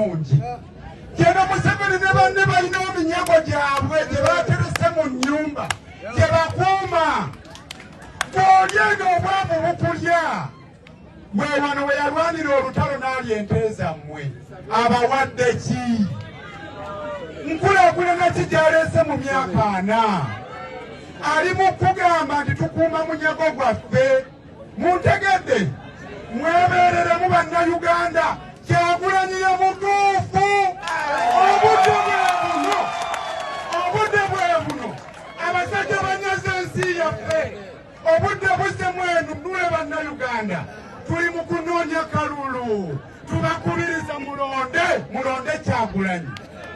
ennungi. Kino Museveni ne banne balina eminyago gyabwe gye baaterese mu nnyumba gye bakuuma. Bw'olyenga obwavu bukulya. Bwe wano we yalwanira olutalo n'alya ente zammwe. Abawadde ki? Nkulaakulana ki gy'aleese mu myaka 4? Ali mu kugamba nti tukuuma munyago gwaffe. Muntegedde? Mwebeereremu bannayuganda. Kyagulanyi ye mutuufu. Obudde bwe buno. Abasajja banyaze ensi yaffe. Obudde busse mwenu nnule bannayuganda. Tuli mu kunoonya kalulu. Tubakubiriza mulonde Kyagulanyi.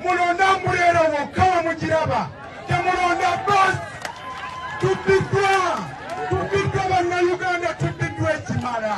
Mulonde Ambuleera wokka we mugiraba. Temulonda bosi. Tubbiddwa bannayuganda, tubbiddwa ekimala.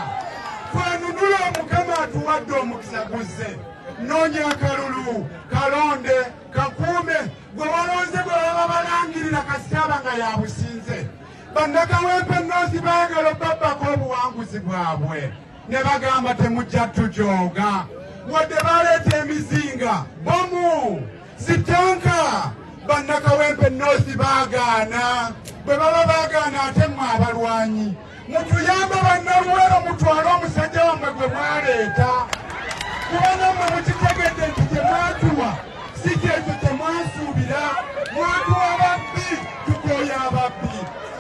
Twanunula Mukama atuwadde omukisa guzze. Noonya akalulu, kalonde, kakuume, gwe walonze gwe baba balangirira kasitaba nga yabusinze. Bannakawempe ennoozi baagala babbako obuwanguzi bwabwe. Ne bagamba temujja tujooga. Wadde baleeta emizinga, bomu, sitanka. Bannakawempe ennoozi baagaana. Bwe baba baagaana ate mmwe abalwanyi. Mutuyambe bannaluweero mutwale omusajja wammwe gwe mwaleeta. Kubanga mmwe mukitegedde nti gye mwatuwa si kyekyo kye mwasuubira. Mwatuwa babbi, tukooya ababbi.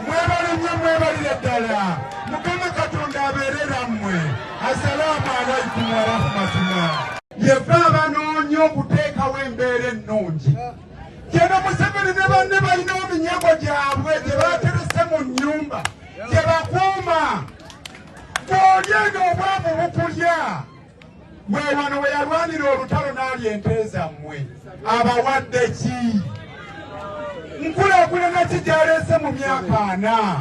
Mwebale nnyo, mwebalire ddala. Mukama Katonda abeerera mmwe. Assalaamu alaikum wa rahmatullah. Yeffe abanoonya okuteekawo embeera ennungi. Kino Museveni ne banne balina eminyago gyabwe gye baaterese mu nnyumba gye bakuuma. Bw'olyenga obwavu bukulya. Bwe wano we yalwanira olutalo n'alya ente zammwe. Abawadde ki? Nkulaakulana ki gy'aleese mu myaka 4?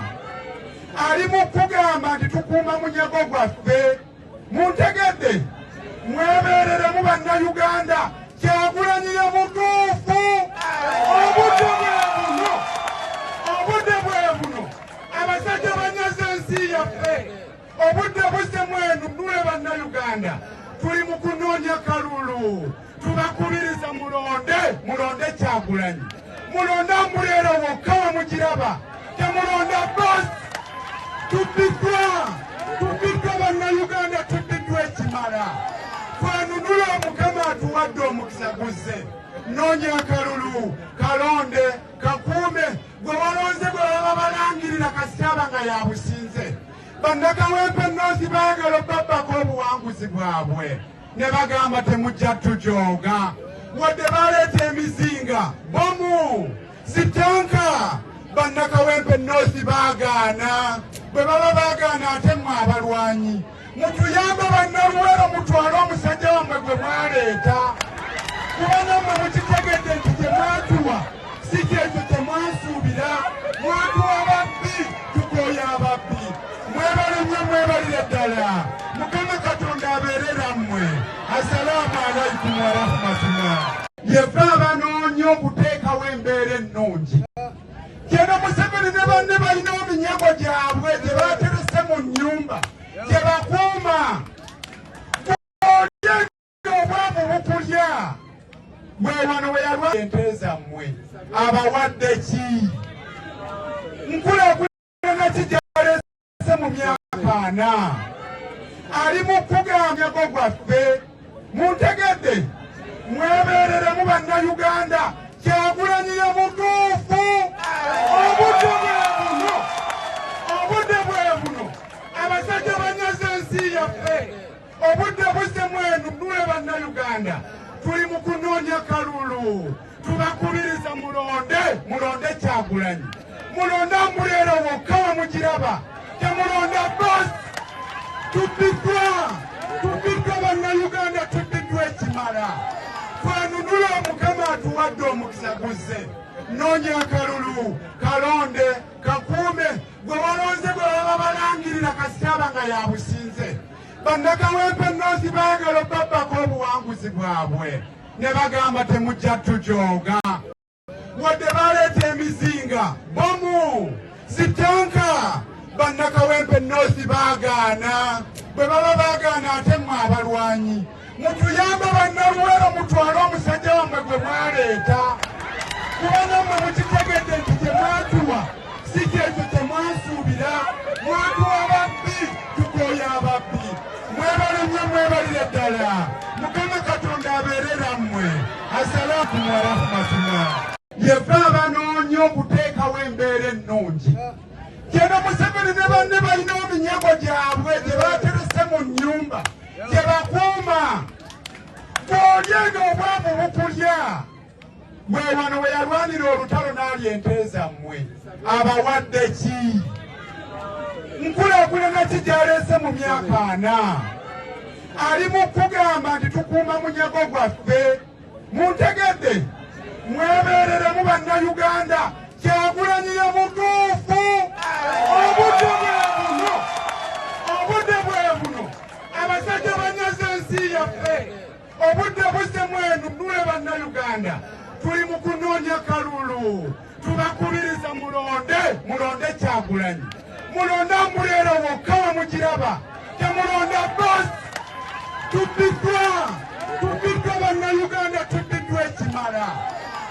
Ali mu kugamba nti tukuuma munyago gwaffe. Muntegedde? Mwebeereremu bannayuganda. Kyagulanyi ye mutuufu. Obudde bwe buno. Abasajja banyaze ensi yaffe. Obudde busse mwenu nnule bannayuganda. Tuli mu kunoonya kalulu. Tubakubiriza mulonde Kyagulanyi. Mulonde Ambuleera wokka we mugiraba. Temulonda bosi. Tubbiddwa bannayuganda, tubbiddwa ekimala. Twanunula Mukama atuwadde omukisa guzze. Noonya akalulu, kalonde, kakuume, gwe walonze gwe baba balangirira kasitaba nga yabusinze. Bannakawempe ennoozi baagala babbako obuwanguzi bwabwe. Ne bagamba temujja tujooga. Wadde baleeta emizinga, bomu, sitanka. Bannakawempe ennoozi baagaana. Bwe baba baagaana ate mmwe abalwanyi. Mutuyambe bannaluweero mutwale omusajja wammwe gwe mwaleeta. Kubanga mmwe mukitegedde nti gye mwatuwa si kyekyo kye mwasuubira. Mwatuwa babbi, tukooya ababbi. Mwebale nnyo, mwebalire ddala. Mukama Katonda abeerera mmwe. Assalaamu alaikum wa rahmatullah. Yeffe abanoonya okuteekawo embeera ennungi. Kino Museveni ne banne balina eminyago gyabwe gye baaterese mu nnyumba gye bakuuma. Bw'olyenga obwavu bukulya. Bwe wano we yalwanira ente zammwe. Abawadde ki? Nkulaakulana ki gy'aleese mu myaka 4? Ali mu kugamba munyago gwaffe. Muntegedde? Mwebeereremu bannayuganda. Kyagulanyi ye mutuufu. Obudde bwe buno. Abasajja banyaze ensi yaffe. Obudde busse mwenu nnule bannayuganda. Tuli mu kunoonya kalulu. Tubakubiriza mulonde Kyagulanyi. Mulonde Ambuleera wokka we mugiraba. Temulonda bosi. Tubbiddwa bannayuganda, tubbiddwa ekimala. Twanunula Mukama atuwadde omukisa guzze. Noonya akalulu, kalonde, kakuume, gwe walonze gwe baba balangirira kasitaba nga yabusinze. Bannakawempe ennoozi baagala babbako obuwanguzi bwabwe. Ne bagamba temujja tujooga. Wadde baleeta emizinga, bomu, sitanka. Bannakawempe ennoozi baagaana. Bwe baba baagaana ate mmwe abalwanyi. mutuyamba bannaluwero mutwale omusajja wammwe gwe mwaleeta kuba nammwe mukitegedde nti gye mwatuwa si kyekyo kye mwasuubira mwatuwa babbi tukooya ababbi mwebale nnyo mwebalire ddala mukama katonda abeerera mmwe assalaamu warahmatullah yeva abanoonya okuteekawo embeera ennungi kino Museveni ne banne balina eminyago gyabwe gye baaterese mu nnyumba gye bakuuma bw'olyenga obwavu bukulya bwe wano we yalwanira olutalo n'alya ente zammwe abawadde ki nkulaakulana ki gy'aleese mu myaka 4 ali mu kugamba nti tukuuma munyago gwaffe muntegedde mwebeereremu bannayuganda Kyagulanyi ye mutuufu obudde bwe buno abasajja banyaze ensi yaffe obudde busse mwenu nule bannayuganda tuli mu kunoonya kalulu tubakubiriza mulonde Kyagulanyi mulonde Ambuleera wokka we mugiraba temulonda bosi tubbiddwa bannayuganda tubbiddwa ekimala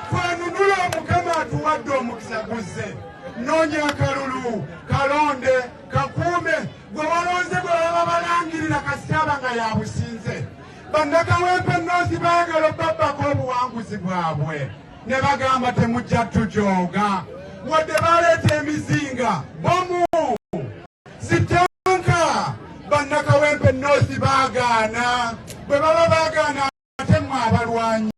twenunula Mukama atuwadde omukisa guzze noonya akalulu kalonde kakuume gwe walonze gwe baba balangirira kasitaba nga yabusinze bannakawempe nnoozi baagala obabbako obuwanguzi bwabwe ne bagamba temujja tujooga wadde baleeta emizinga bomu zitanka bannakawempe nnoozi baagaana bwe baba baagaana ate mwe abalwanyi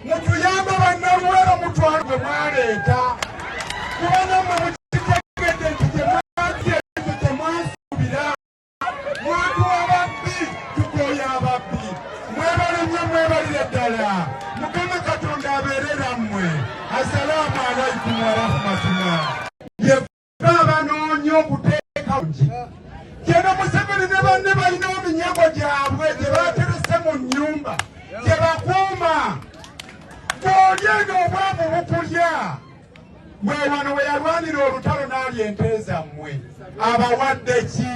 mutuyamba bannaluwero mutwale gwe mwaleeta kuba nammwe mukitegedde nti gye mwatya ekyo kye mwasuubira mwatuwa babbi tukooya ababbi mwebale nnyo mwebalire ddala mukama katonda abeerera mmwe assalaamu alaikum warahmatullah yeva abanoonya okuteeka ngi kino Museveni ne banne balina eminyago gyabwe gye baaterese mu nnyumba gye bakuuma bw'olyenga obwavu bukulya bwe wano we yalwanira olutalo n'alya ente zammwe abawadde ki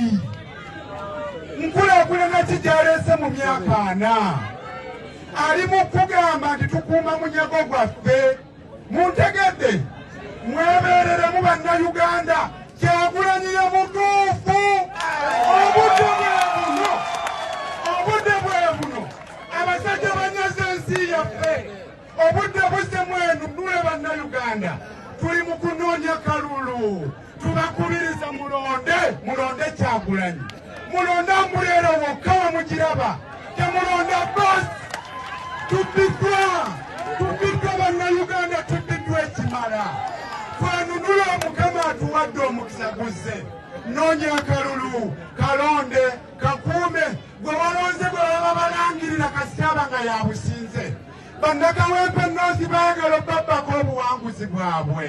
nkulaakulana ki gy'aleese mu myaka 4 ali mu kugamba nti tukuuma munyago gwaffe muntegedde mwebeereremu bannayuganda Kyagulanyi ye mutuufu obudde bwe buno abasajja banyaze ensi yaffe obudde busse mwenu nule bannayuganda tuli mu kunoonya kalulu tubakubiriza mulonde Kyagulanyi mulonde Ambuleera wokka we mugiraba temulonda bosi tubbiddwa bannayuganda tubbiddwa ekimala twenunula Mukama atuwadde omukisa guzze noonya akalulu kalonde kakuume gwe walonze gwe baba balangirira kasitaba nga yabusinze bannakawempe nnoozi baagala obabbako obuwanguzi bwabwe